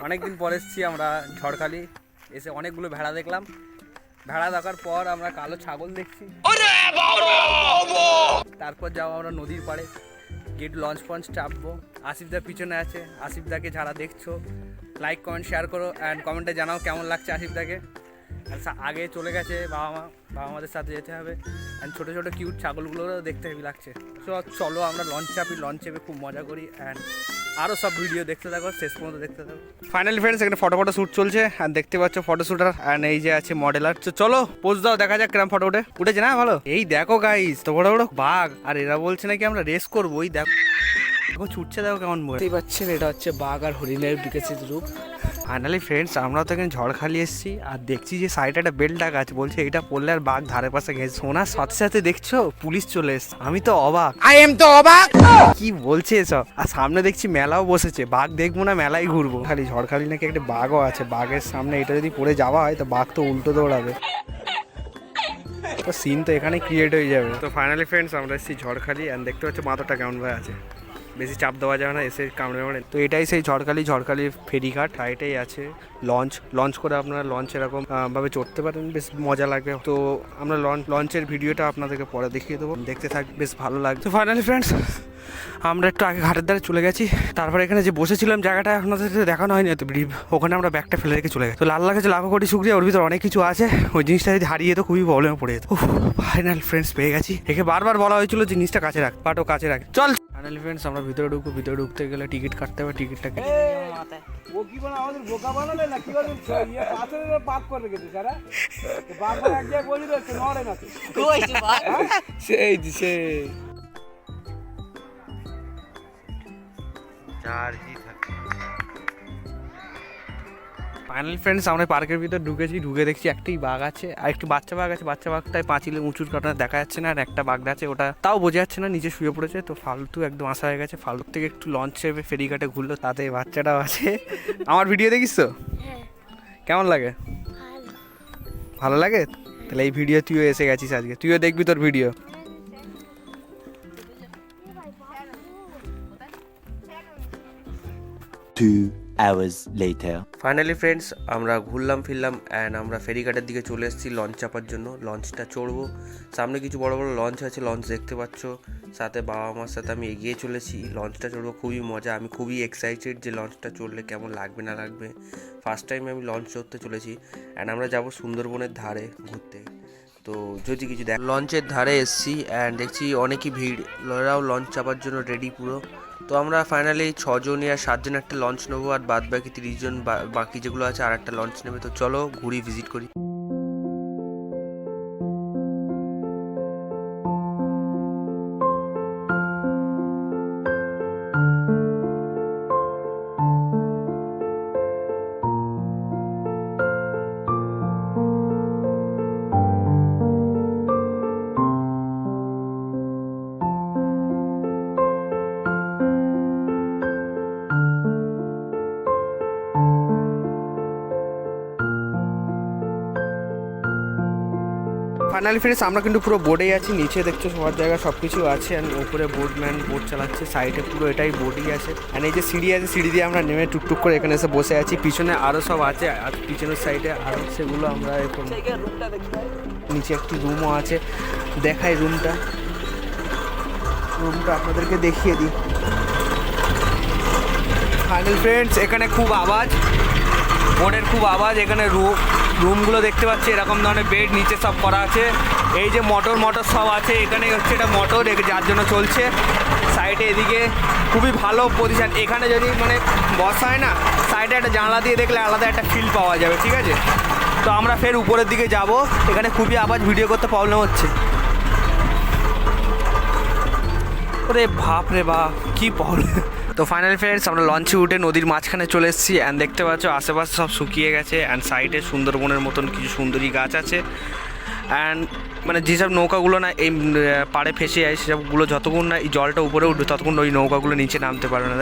অনেকদিন পর এসেছি আমরা ঝড়খালি, এসে অনেকগুলো ভেড়া দেখলাম। ভেড়া দেখার পর আমরা কালো ছাগল দেখছি, তারপর যাবো আমরা নদীর পাড়ে, গিয়ে লঞ্চ ফঞ্চ চাপবো। আসিফদার পিছনে আছে, আসিফদাকে যারা দেখছো লাইক কমেন্ট শেয়ার করো অ্যান্ড কমেন্টে জানাও কেমন লাগছে আসিফদাকে। আগে চলে গেছে বাবা মাদের সাথে যেতে হবে, অ্যান্ড ছোটো ছোটো কিউট ছাগলগুলোও দেখতে হেবি লাগছে। সো চলো আমরা লঞ্চ চাপি, লঞ্চ চেপে খুব মজা করি অ্যান্ড আরও সব ভিডিও দেখতে থাকো, শেষ পর্যন্ত দেখতে থাকো। ফাইনালি ফ্রেন্ডস, এখানে ফটো শ্যুট চলছে আর দেখতে পাচ্ছ ফটো শ্যুটার অ্যান্ড এই যে আছে মডেলার। চলো পোজ দাও, দেখা যাক কিরম ফটো উঠেছে না ভালো। এই দেখো গাইস, তো বড় বড় বাঘ, আর এরা বলছে নাকি আমরা রেস করবো। ওই দেখো ছুটছে, দেখো কেমন বুঝতেই পারছেন, এটা হচ্ছে বাঘ আর হরিণের বিকশিত রূপ। ফাইনালি ফ্রেন্ডস, আমরা তো এখানে ঝড়খালি এসেছি আর দেখছি যে সাইডে একটা বেলটা গাছ, বলছে এটা পড়লে আর বাঘ ধারে পাশে গেছে। শোনার সাথে সাথে দেখছো পুলিশ চলে এসছে। আমি তো অবাক, কি বলছে এসব। আর সামনে দেখছি মেলাও বসেছে, বাঘ দেখবো না মেলাই ঘুরবো। খালি ঝড়খালি নাকি একটা বাঘও আছে, বাঘের সামনে এটা যদি পড়ে যাওয়া হয় তো বাঘ তো উল্টো দৌড়াবে, তো সিন তো এখানে ক্রিয়েট হয়ে যাবে। তো ফাইনালি ফ্রেন্ডস, আমরা এসেছি ঝড়খালি অ্যান্ড দেখতে পাচ্ছি মাথাটা কেমন ভাবে আছে, বেশি চাপ দেওয়া যাবে না, এসে কামড়ে মামড়ে। তো এটাই সেই ঝড়খালি ফেরিঘাট, সাইডেই আছে লঞ্চ করে আপনারা লঞ্চ এরকম ভাবে চড়তে পারেন, বেশ মজা লাগবে। তো আমরা লঞ্চের ভিডিওটা আপনাদেরকে পরে দেখিয়ে দেবো, দেখতে থাক, বেশ ভালো লাগবে। তো ফাইনালি ফ্রেন্ডস, আমরা একটু আগে ঘাটের ধারে চলে গেছি, তারপরে এখানে যে বসেছিলাম জায়গাটা আপনাদের দেখানো হয়নি এত ব্রিফ, ওখানে আমরা ব্যাগটা ফেলে রেখে চলে গেছি। তো লাল লাগাচ্ছে লাখো কোটি শুক্রিয়া, ওর ভিতরে অনেক কিছু আছে, ওই জিনিসটা যদি হারিয়ে তো খুবই প্রবলেমে পড়ে যেত। ফাইনাল ফ্রেন্ডস পেয়ে গেছি, একে বারবার বলা হয়েছিল জিনিসটা কাছে রাখ, বাট ও কাছে রাখ। চল ফাইনালি ফ্রেন্ডস, আমরা ভিতরে ঢুকতে গেলে টিকিট কাটতে হবে, টিকিটটা কেটে ও কি বলে আমাদের বোকা বানালে না, কি বলে পাথরের পাক করে রেখেছে সারা বারবার এক জায়গায় বলি রয়েছে নড়ে না তো সেই দিছে ফাইনাল ফ্রেন্ডস, আমরা পার্কের ভিতর ঢুকে দেখছি একটাই বাঘ আছে আর একটু বাচ্চা বাঘ আছে। বাচ্চা বাঘটায় পাঁচিলে উঁচুর কারণে দেখা যাচ্ছে না, আর একটা বাঘ আছে ওটা তাও বোঝা যাচ্ছে না, নিচে শুয়ে পড়েছে। তো ফালতু একদম আসা হয়ে গেছে, ফালতু থেকে একটু লঞ্চ চেপে ফেরিঘাটে ঘুরলো, তাতে বাচ্চাটাও আছে। আমার ভিডিও দেখিস তো, কেমন লাগে? ভালো লাগে? তাহলে এই ভিডিও তুইও এসে গেছিস আজকে, তুইও দেখবি তোর ভিডিও। ফাইনালি ফ্রেন্ডস, আমরা ঘুরলাম ফিরলাম অ্যান্ড আমরা ফেরিঘাটের দিকে চলে এসেছি লঞ্চ চাপার জন্য। লঞ্চটা চড়বো, সামনে কিছু বড় বড় লঞ্চ আছে, লঞ্চ দেখতে পাচ্ছ। সাথে বাবা মার সাথে আমি এগিয়ে চলেছি, লঞ্চটা চড়বো, খুবই মজা। আমি খুবই এক্সাইটেড যে লঞ্চটা চড়লে কেমন লাগবে না লাগবে। ফার্স্ট টাইম আমি লঞ্চ চড়তে চলেছি অ্যান্ড আমরা যাবো সুন্দরবনের ধারে ঘুরতে। তো যদি কিছু দেখ, লঞ্চের ধারে এসেছি অ্যান্ড দেখছি অনেকই ভিড়, ওরাও লঞ্চ চাপার জন্য রেডি পুরো। তো আমরা ফাইনালি 6 জন আর 7 জন একটা লঞ্চ নেবো, আর বাদ বাকি 30 জন বাকি যেগুলো আছে আর একটা লঞ্চ নেবে। তো চলো ঘুরি, ভিজিট করি। ফাইনালি ফ্রেন্ডস, আমরা কিন্তু পুরো বোর্ডেই আছি, নিচে দেখছো সবার জায়গা সব কিছু আছে অ্যান্ড উপরে বোর্ডম্যান বোর্ড চালাচ্ছে, সাইডে পুরো এটাই বোর্ডই আছে অ্যান্ড এই যে সিঁড়ি আছে, সিঁড়ি দিয়ে আমরা নেমে টুকটুক করে এখানে এসে বসে আছি। পিছনে আরও সব আছে, আর পিছনের সাইডে আরও সেগুলো আমরা এখন নিচে একটি রুমও আছে, দেখাই রুমটা আপনাদেরকে দেখিয়ে দিই। ফাইনাল ফ্রেন্ডস, এখানে খুব আওয়াজ, বোর্ডের খুব আওয়াজ। এখানে রুমগুলো দেখতে পাচ্ছি এরকম ধরনের বেড নিচে সব করা আছে। এই যে মোটর সব আছে, এখানে হচ্ছে এটা মোটর যার জন্য চলছে। সাইডে এদিকে খুবই ভালো পজিশান, এখানে যদি মানে বসা হয় না, সাইডে একটা জানলা দিয়ে দেখলে আলাদা একটা ফিল পাওয়া যাবে, ঠিক আছে। তো আমরা ফের উপরের দিকে যাব, এখানে খুবই আওয়াজ, ভিডিও করতে প্রবলেম হচ্ছে। ওরে বাপ রে বাপ, কী প্রবলেম। তো ফাইনালি ফ্রেন্ডস, আমরা লঞ্চে উঠে নদীর মাঝখানে চলে এসেছি অ্যান্ড দেখতে পাচ্ছ আশেপাশে সব শুকিয়ে গেছে অ্যান্ড সাইডে সুন্দরবনের মতন কিছু সুন্দরী গাছ আছে অ্যান্ড মানে যেসব নৌকাগুলো না এই পাড়ে ফেসে যায়, সেসবগুলো যতক্ষণ না এই জলটা উপরে উঠবে ততক্ষণ ওই নৌকাগুলো নিচে নামতে পারবে না।